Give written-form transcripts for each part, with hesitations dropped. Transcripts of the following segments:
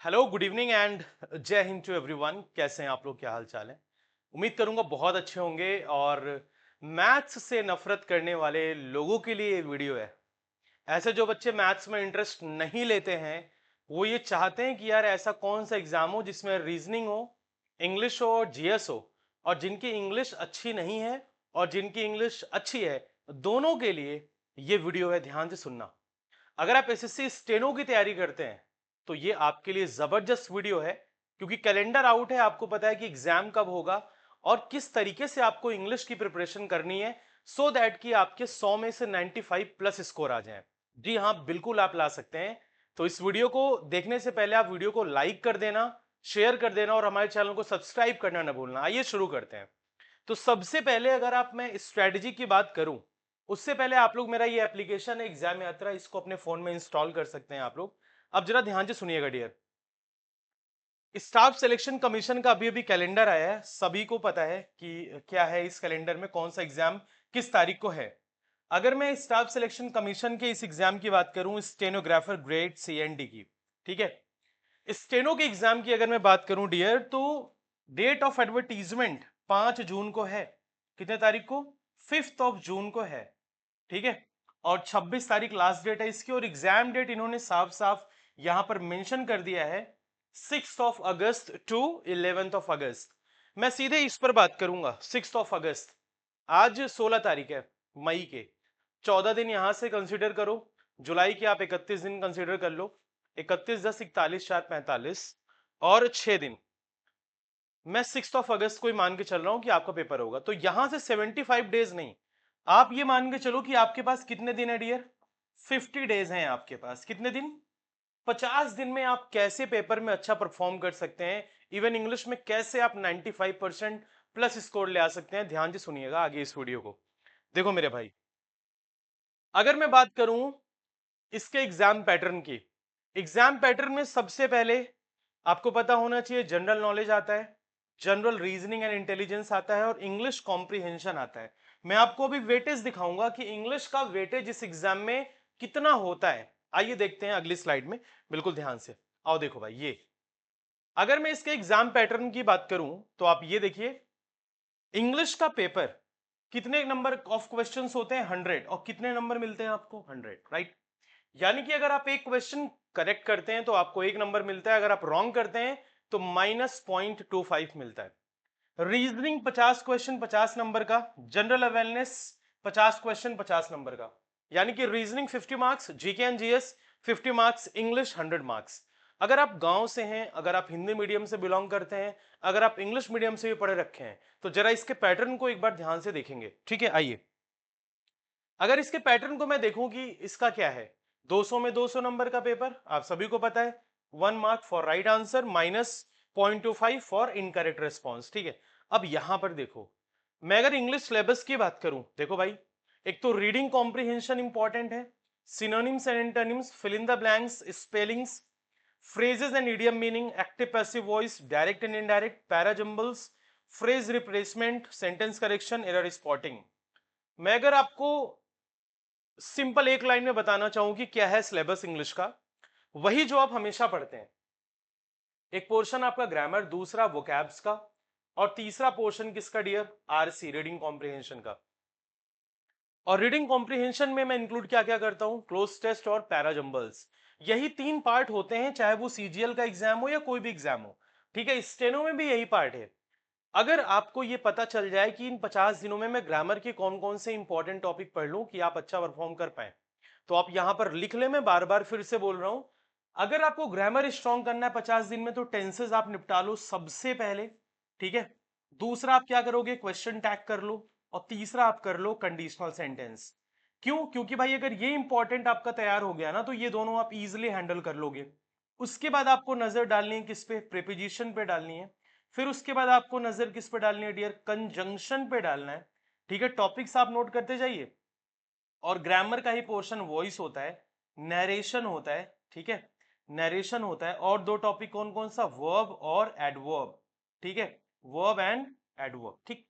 Hello, good evening and जय Hind to everyone. कैसे हैं आप लोग? क्या हाल चाल है? उम्मीद करूंगा बहुत अच्छे होंगे। और मैथ्स से नफरत करने वाले लोगों के लिए ये वीडियो है। ऐसे जो बच्चे मैथ्स में इंटरेस्ट नहीं लेते हैं, वो ये चाहते हैं कि यार ऐसा कौन सा एग्जाम हो जिसमें रीजनिंग हो, इंग्लिश हो और जीएस हो। और जिनकी इंग्लिश अच्छी नहीं है और जिनकी इंग्लिश अच्छी है, दोनों के लिए ये वीडियो है। ध्यान से सुनना। अगर आप एसएससी स्टेनो की तैयारी करते हैं तो ये आपके लिए जबरदस्त वीडियो है, क्योंकि कैलेंडर आउट है। आपको पता है कि एग्जाम कब होगा और किस तरीके से आपको इंग्लिश की प्रिपरेशन करनी है, सो दैट कि आपके 100 में से 95 प्लस स्कोर आ जाए। जी हाँ, बिल्कुल आप ला सकते हैं। तो इस वीडियो को देखने से पहले आप वीडियो को लाइक कर देना, शेयर कर देना और हमारे चैनल को सब्सक्राइब करना ना भूलना। आइए शुरू करते हैं। तो सबसे पहले अगर आप मैं स्ट्रेटजी की बात करूं, उससे पहले आप लोग मेरा ये एप्लीकेशन है एग्जाम यात्रा, इसको अपने फोन में इंस्टॉल कर सकते हैं आप लोग। अब जरा ध्यान से सुनिएगा डियर। स्टाफ सिलेक्शन कमीशन का अभी अभी कैलेंडर आया है। सभी को पता है कि क्या है इस कैलेंडर में, कौन सा एग्जाम किस तारीख को है। अगर मैं स्टाफ सिलेक्शन कमीशन के इस एग्जाम की बात करूं, स्टेनोग्राफर ग्रेड सीएनडी की, ठीक है, स्टेनो के एग्जाम की अगर मैं बात करूं डियर, तो डेट ऑफ एडवर्टीजमेंट 5 जून को है। कितने तारीख को? 5 जून को है। ठीक है। और 26 तारीख लास्ट डेट है इसकी। और एग्जाम डेट इन्होंने साफ साफ यहां पर मेंशन कर दिया है, 6 अगस्त टू 11 अगस्त। मैं सीधे इस पर बात करूंगा। 6 अगस्त, आज 16 तारीख है मई के। 14 दिन यहां से कंसिडर करो, जुलाई के आप 31 दिन कंसिडर कर लो। 31 10 41 4 45 और 6 दिन। मैं 6 अगस्त को ही मान के चल रहा हूं कि आपका पेपर होगा। तो यहां से 75 डेज नहीं, आप ये मान के चलो कि आपके पास कितने दिन है डियर? 50 डेज हैं आपके पास। कितने दिन? 50 दिन में आप कैसे पेपर में अच्छा परफॉर्म कर सकते हैं, इवन इंग्लिश में कैसे आप 95% प्लस स्कोर ले आ सकते हैं। ध्यान से सुनिएगा आगे इस वीडियो को। देखो मेरे भाई, अगर मैं बात करूं इसके एग्जाम पैटर्न की, एग्जाम पैटर्न में सबसे पहले आपको पता होना चाहिए जनरल नॉलेज आता है, जनरल रीजनिंग एंड इंटेलिजेंस आता है और इंग्लिश कॉम्प्रिहेंशन आता है। मैं आपको अभी वेटेज दिखाऊंगा कि इंग्लिश का वेटेज इस एग्जाम में कितना होता है। आइए देखते हैं अगली स्लाइड में। बिल्कुल ध्यान से आओ। देखो भाई, ये अगर मैं इसके एग्जाम पैटर्न की बात करूं तो आप ये देखिए, इंग्लिश का पेपर कितने नंबर ऑफ क्वेश्चंस होते हैं? 100। और कितने नंबर मिलते हैं आपको? 100, राइट। यानी कि अगर आप एक क्वेश्चन करेक्ट करते हैं तो आपको 1 नंबर मिलता है, अगर आप रॉन्ग करते हैं तो -0.25 मिलता है। रीजनिंग 50 क्वेश्चन 50 नंबर का, जनरल अवेयरनेस 50 क्वेश्चन 50 नंबर का। यानी कि reasoning 50 marks, GK and GS 50 marks, English 100 marks. अगर आप गांव से हैं, अगर आप हिंदी मीडियम से बिलोंग करते हैं, अगर आप इंग्लिश मीडियम से भी पढ़े रखे हैं, तो जरा इसके पैटर्न को एक बार ध्यान से देखेंगे। ठीक है, आइए। अगर इसके पैटर्न को मैं देखूं कि इसका क्या है, 200 में 200 नंबर का पेपर, आप सभी को पता है। 1 mark for right answer, -0.25 for incorrect response. ठीक है। अब यहां पर देखो, मैं अगर इंग्लिश सिलेबस की बात करूं, देखो भाई, एक तो रीडिंग कॉम्प्रिहेंशन इंपॉर्टेंट है, synonyms and antonyms, fill in the blanks, spellings, phrases and idiom meaning, active passive voice, direct and indirect, parajumbles, phrase replacement, sentence correction, error spotting। मैं अगर आपको सिंपल एक लाइन में बताना चाहूं कि क्या है सिलेबस इंग्लिश का, वही जो आप हमेशा पढ़ते हैं। एक पोर्शन आपका ग्रामर, दूसरा वोकैब्स का, और तीसरा पोर्शन किसका डियर? आरसी, रीडिंग कॉम्प्रिहेंशन का। और रीडिंग कॉम्प्रिहेंशन में मैं इंक्लूड क्या क्या करता हूं? क्लोज टेस्ट और पैराजंबल्स। यही 3 पार्ट होते हैं, चाहे वो सीजीएल का एग्जाम हो या कोई भी एग्जाम हो। ठीक है, स्टेनो में भी यही पार्ट है। अगर आपको ये पता चल जाए कि इन 50 दिनों में मैं ग्रामर के कौन कौन से इंपॉर्टेंट टॉपिक पढ़ लूं कि आप अच्छा परफॉर्म कर पाए, तो आप यहां पर लिख ले। मैं बार बार फिर से बोल रहा हूं, अगर आपको ग्रामर स्ट्रॉन्ग करना है 50 दिन में, तो टेंसेस आप निपटा लो सबसे पहले। ठीक है। दूसरा आप क्या करोगे? क्वेश्चन टैग कर लो। और तीसरा आप कर लो कंडीशनल सेंटेंस। क्यों? क्योंकि भाई अगर ये इंपॉर्टेंट आपका तैयार हो गया ना, तो ये दोनों आप इजिली हैंडल कर लोगे। उसके बाद आपको नजर डालनी है किस पे? प्रीपोजिशन पे डालनी है। फिर उसके बाद आपको नजर किस पे डालनी है डियर? कंजंक्शन पे डालना है। ठीक है, टॉपिक्स आप नोट करते जाइए। और ग्रामर का ही पोर्शन वॉइस होता है, नरेशन होता है। ठीक है, नरेशन होता है। और दो टॉपिक कौन कौन सा? वर्ब और एडवर्ब। ठीक है, वर्ब एंड एडवर्ब। ठीक।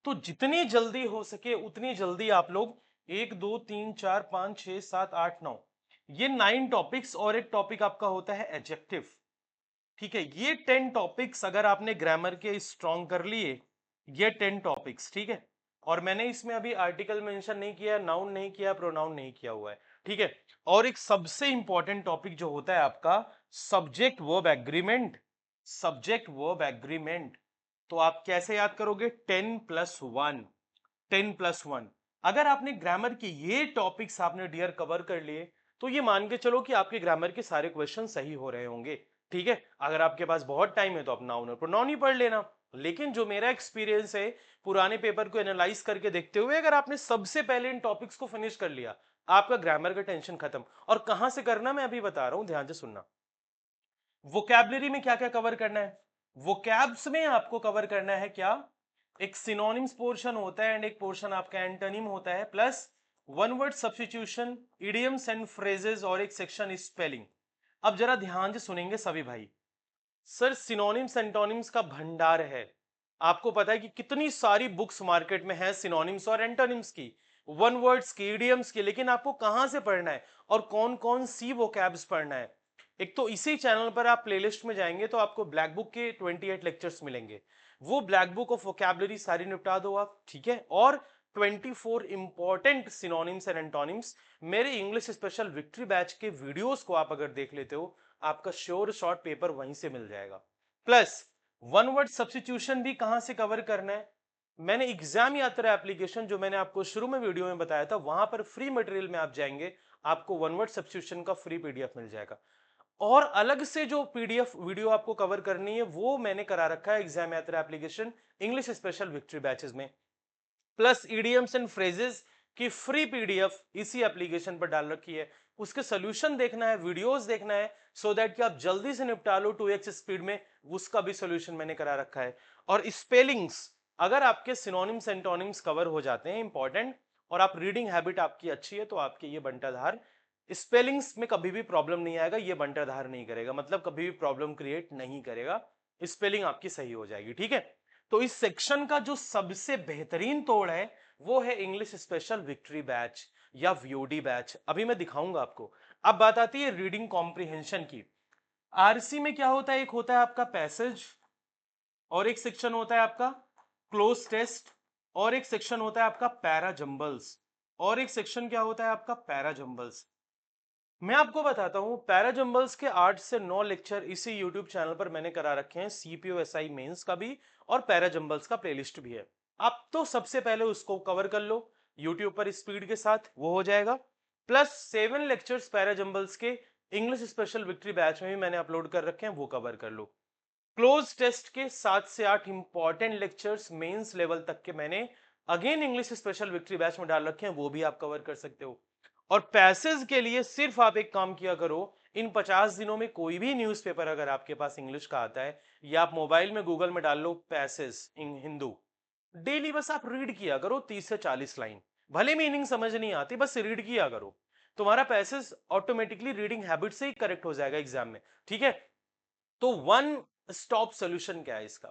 तो जितनी जल्दी हो सके उतनी जल्दी आप लोग 1 2 3 4 5 6 7 8 9, ये 9 टॉपिक्स, और एक टॉपिक आपका होता है एडजेक्टिव। ठीक है, ये 10 टॉपिक्स अगर आपने ग्रामर के स्ट्रॉन्ग कर लिए, ये 10 टॉपिक्स, ठीक है। और मैंने इसमें अभी आर्टिकल मेंशन नहीं किया, नाउन नहीं किया, प्रोनाउन नहीं किया हुआ है, ठीक है। और एक सबसे इंपॉर्टेंट टॉपिक जो होता है आपका subject verb agreement, subject verb agreement. तो आप कैसे याद करोगे? 10+1, 10+1। अगर आपने ग्रामर के ये टॉपिक्स आपने डियर कवर कर लिए, तो ये मान के चलो कि आपके ग्रामर के सारे क्वेश्चन सही हो रहे होंगे, ठीक है। अगर आपके पास बहुत टाइम है तो आप नाउन और प्रोनाउन ही पढ़ लेना। लेकिन जो मेरा एक्सपीरियंस है पुराने पेपर को एनालाइज करके देखते हुए, अगर आपने सबसे पहले इन टॉपिक्स को फिनिश कर लिया, आपका ग्रामर का टेंशन खत्म। और कहां से करना मैं अभी बता रहा हूं, ध्यान से सुनना। वोकैबुलरी में क्या क्या कवर करना है? वोकैब्स में आपको कवर करना है क्या? एक सिनोनिम्स पोर्शन होता है एंड एक पोर्शन आपका एंटोनिम होता है, plus one word substitution, idioms and phrases, और एक सेक्शन स्पेलिंग। अब जरा ध्यान से सुनेंगे सभी भाई। सर सिनोनिम्स एंटोनिम्स का भंडार है। आपको पता है कि कितनी सारी बुक्स मार्केट में है सिनोनिम्स और एंटोनिम्स की, वन वर्ड्स की, इडियम्स की, लेकिन आपको कहां से पढ़ना है और कौन कौन सी वोकैब्स पढ़ना है? एक तो इसी चैनल पर आप प्लेलिस्ट में जाएंगे तो आपको ब्लैक बुक के 28 लेक्चर्स मिलेंगे। वो ब्लैक बुक ऑफ वोकैबुलरी सारी निपटा दो आप, ठीक है। और 24 इंपॉर्टेंट सिनोनिम्स एंड एंटोनिम्स मेरे इंग्लिश स्पेशल विक्ट्री बैच के वीडियोस को आप अगर देख लेते हो, आपका श्योर शॉर्ट पेपर वहीं से मिल जाएगा। प्लस वन वर्ड सब्स्टिट्यूशन भी कहां से कवर करना है? मैंने एग्जाम यात्रा एप्लीकेशन जो मैंने आपको शुरू में वीडियो में बताया था, वहां पर फ्री मटेरियल में आप जाएंगे, आपको वन वर्ड सब्स्टिट्यूशन का फ्री पीडीएफ मिल जाएगा। और अलग से जो पीडीएफ वीडियो आपको कवर करनी है वो मैंने करा रखा है एग्जाम यात्रा application English special victory batches में। प्लस ईडीएम्स एंड फ्रेजेस की फ्री पीडीएफ इसी एप्लीकेशन पर डाल रखी है। उसके सोल्यूशन देखना है, वीडियोस देखना है, सो दैट कि आप जल्दी से निपटा लो 2x स्पीड में, उसका भी सोल्यूशन मैंने करा रखा है। और स्पेलिंग्स, अगर आपके सिनोनिम्स एंटोनिम्स कवर हो जाते हैं इंपॉर्टेंट, और आप रीडिंग हैबिट आपकी अच्छी है, तो आपके ये बंटाधार स्पेलिंग्स में कभी भी प्रॉब्लम नहीं आएगा, ये बंटाधार नहीं करेगा, मतलब कभी भी प्रॉब्लम क्रिएट नहीं करेगा, स्पेलिंग आपकी सही हो जाएगी, ठीक है। तो इस सेक्शन का जो सबसे बेहतरीन तोड़ है वो है इंग्लिश स्पेशल विक्ट्री बैच या वीओडी बैच, अभी मैं दिखाऊंगा आपको। अब बात आती है रीडिंग कॉम्प्रिहेंशन की। आरसी में क्या होता है? एक होता है आपका पैसेज, और एक सेक्शन होता है आपका क्लोज टेस्ट, और एक सेक्शन होता है आपका पैरा जंबल्स, और एक सेक्शन क्या होता है आपका पैरा जंबल्स। मैं आपको बताता हूं, पैरा जंबल्स के 8 से 9 लेक्चर इसी यूट्यूब चैनल पर मैंने करा रखे हैं, सीपीओ एसआई मेंस का भी और पैरा जंबल्स का प्लेलिस्ट भी है। आप तो सबसे पहले उसको कवर कर लो यूट्यूब पर स्पीड के साथ, वो हो जाएगा। प्लस 7 लेक्चर्स पैरा जंबल्स के इंग्लिश स्पेशल विक्ट्री बैच में भी मैंने अपलोड कर रखे हैं, वो कवर कर लो। क्लोज टेस्ट के 7 से 8 इंपॉर्टेंट लेक्चर्स मेंस लेवल तक के मैंने again English special victory batch में डाल रखे हैं, वो भी आप कवर कर सकते हो। और पैसेज के लिए सिर्फ आप एक काम किया करो, इन 50 दिनों में कोई भी न्यूज़पेपर अगर आपके पास इंग्लिश का आता है, या आप मोबाइल में गूगल में डाल लो पैसेज इन हिंदू, डेली बस आप रीड किया करो 30 से 40 लाइन। भले मीनिंग समझ नहीं आती, बस रीड किया करो, तुम्हारा पैसेज ऑटोमेटिकली रीडिंग हैबिट से ही करेक्ट हो जाएगा एग्जाम में, ठीक है। तो वन स्टॉप सोल्यूशन क्या है इसका,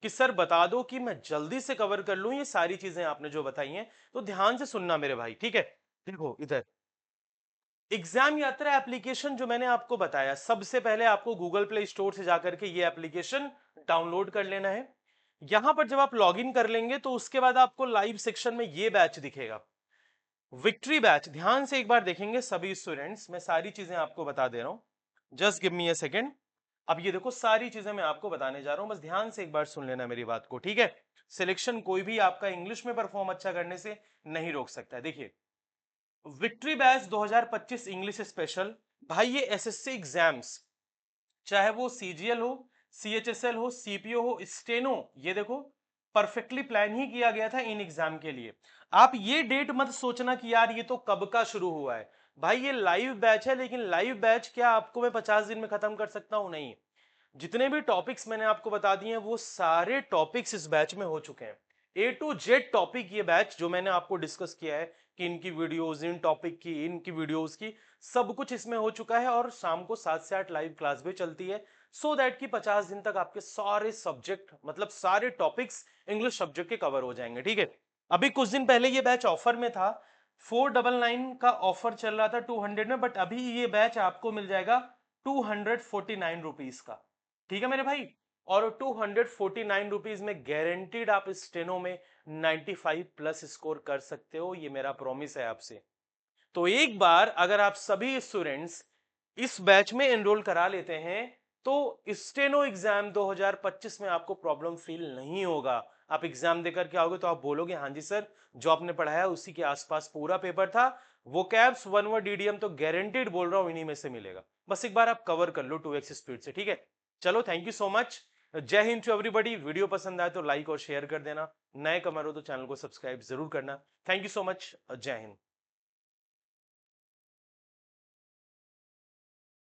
कि सर बता दो कि मैं जल्दी से कवर कर लूं ये सारी चीजें आपने जो बताई हैं। तो ध्यान से सुनना मेरे भाई, ठीक है। देखो इधर एग्जाम यात्रा एप्लीकेशन जो मैंने आपको बताया, सबसे पहले आपको गूगल प्ले स्टोर से जाकर के ये एप्लीकेशन डाउनलोड कर लेना है। यहां पर जब आप लॉगिन कर लेंगे तो उसके बाद आपको लाइव सेक्शन में ये बैच दिखेगा, विक्ट्री बैच। ध्यान से एक बार देखेंगे सभी स्टूडेंट्स, मैं सारी चीजें आपको बता दे रहा हूं, just give me a second. अब ये देखो सारी चीजें मैं आपको बताने जा रहा हूं, बस ध्यान से एक बार सुन लेना मेरी बात को, ठीक है। सिलेक्शन कोई भी आपका इंग्लिश में परफॉर्म अच्छा करने से नहीं रोक सकता है। देखिए विक्ट्री बैच 2025 इंग्लिश स्पेशल, भाई ये एसएससी एग्जाम्स, चाहे वो सीजीएल हो, सीएचएसएल हो, सीपीओ हो, स्टेनो, ये देखो परफेक्टली प्लान ही किया गया था इन एग्जाम के लिए। आप ये डेट मत सोचना कि यार ये तो कब का शुरू हुआ है, भाई ये लाइव बैच है, लेकिन लाइव बैच क्या आपको मैं 50 दिन में खत्म कर सकता हूं? नहीं। जितने भी टॉपिक्स मैंने आपको बता दिए हैं वो सारे टॉपिक्स इस बैच में हो चुके हैं, ए टू जेड टॉपिक। ये बैच जो मैंने आपको डिस्कस किया है कि इनकी वीडियोस, इन टॉपिक की, इनकी वीडियोस की, सब कुछ इसमें हो चुका है। और शाम को 7 से 8 लाइव क्लास भी चलती है, सो दैट कि 50 दिन तक आपके सारे सब्जेक्ट, मतलब सारे टॉपिक्स इंग्लिश सब्जेक्ट के कवर हो जाएंगे, ठीक है। अभी कुछ दिन पहले ये बैच ऑफर में था, 499 का ऑफर चल रहा था 200 में, बट अभी ये बैच आपको मिल जाएगा 249 रुपीज का। ठीक है मेरे भाई। और 249 रुपीज में गारंटीड आप स्टेनो में 95 प्लस स्कोर कर सकते हो, ये मेरा प्रॉमिस है आपसे। तो एक बार अगर आप सभी स्टूडेंट्स इस बैच में एनरोल करा लेते हैं तो स्टेनो एग्जाम 2025 में आपको प्रॉब्लम फील नहीं होगा। आप एग्जाम देकर के आओगे तो आप बोलोगे हाँ जी सर, जो आपने पढ़ाया उसी के आसपास पूरा पेपर था, वो कैप्स वन वर्ड ईडीएम तो गारंटीड बोल रहा हूं इन्हीं में से मिलेगा। बस एक बार आप कवर कर लो 2x स्पीड से, ठीक है। चलो थैंक यू सो मच। जय हिंद टू एवरीबॉडी। वीडियो पसंद आए तो लाइक और शेयर कर देना, नए कमर हो तो चैनल को सब्सक्राइब जरूर करना। Thank you so much. जय हिंद।